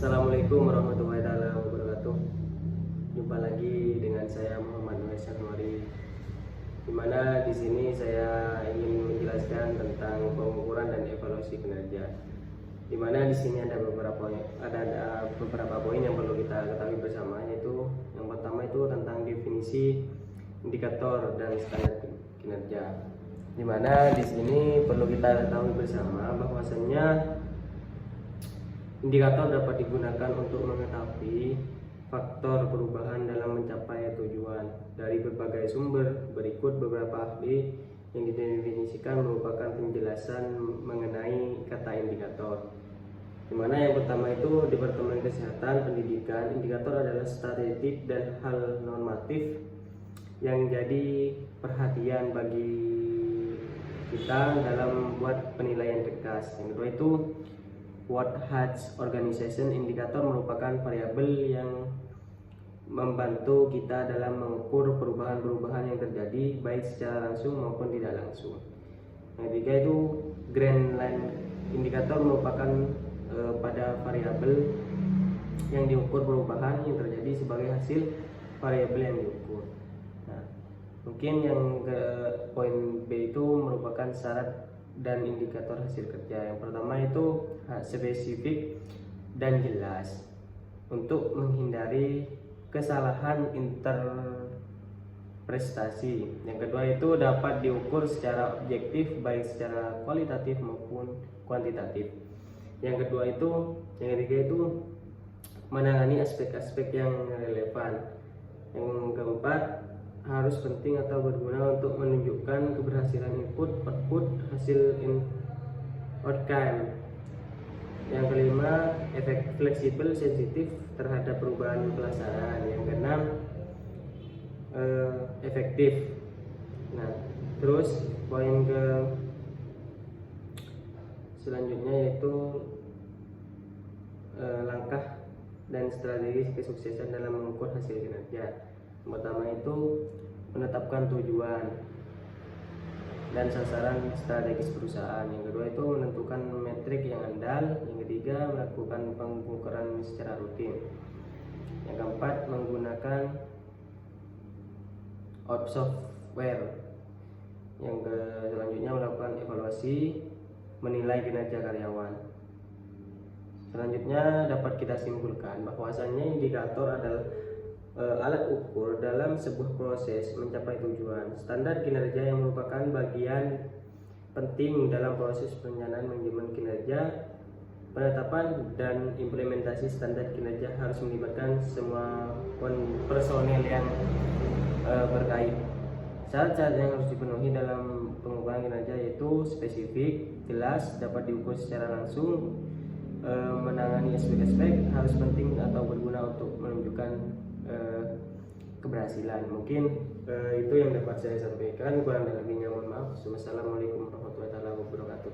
Assalamualaikum warahmatullahi wabarakatuh. Jumpa lagi dengan saya Muhammad Nuais Anwari. Dimana di sini saya ingin menjelaskan tentang pengukuran dan evaluasi kinerja. Dimana di sini ada beberapa poin yang perlu kita ketahui bersama, yaitu yang pertama itu tentang definisi indikator dan standar kinerja. Dimana di sini perlu kita ketahui bersama bahwasannya indikator dapat digunakan untuk mengetahui faktor perubahan dalam mencapai tujuan. Dari berbagai sumber, berikut beberapa ahli yang didefinisikan merupakan penjelasan mengenai kata indikator. Dimana yang pertama itu Departemen Kesehatan Pendidikan, indikator adalah statistik dan hal normatif yang jadi perhatian bagi kita dalam membuat penilaian tegas. Yang kedua itu World Health Organization, indikator merupakan variabel yang membantu kita dalam mengukur perubahan-perubahan yang terjadi baik secara langsung maupun tidak langsung. Yang ketiga itu Grand Line, indikator merupakan pada variabel yang diukur perubahan yang terjadi sebagai hasil variabel yang diukur. Nah, mungkin yang ke poin B itu merupakan syarat dan indikator hasil kerja. Yang pertama itu spesifik dan jelas untuk menghindari kesalahan interpretasi. Yang kedua itu dapat diukur secara objektif baik secara kualitatif maupun kuantitatif. Yang ketiga itu menangani aspek-aspek yang relevan. Yang keempat harus penting atau berguna untuk menunjukkan keberhasilan input, output, hasil outcome. Yang kelima, efek fleksibel, sensitif terhadap perubahan pelaksanaan. Yang keenam, efektif. Nah, terus poin ke selanjutnya yaitu langkah dan strategi kesuksesan dalam mengukur hasil kinerja. Yang pertama itu menetapkan tujuan dan sasaran strategis perusahaan. Yang kedua itu menentukan metrik yang andal. Yang ketiga melakukan pengukuran secara rutin. Yang keempat menggunakan out software. Yang selanjutnya melakukan evaluasi, menilai kinerja karyawan. Selanjutnya dapat kita simpulkan bahwasannya indikator adalah alat ukur dalam sebuah proses mencapai tujuan. Standar kinerja yang merupakan bagian penting dalam proses perencanaan manajemen kinerja. Penetapan dan implementasi standar kinerja harus melibatkan semua personel yang berkait. Syarat-syarat yang harus dipenuhi dalam pengukuran kinerja yaitu spesifik, jelas, dapat diukur secara langsung, menangani aspek-aspek, harus penting atau berguna untuk menunjukkan keberhasilan. Mungkin itu yang dapat saya sampaikan. Kurang dan lebihnya mohon maaf. Wassalamualaikum warahmatullahi wabarakatuh.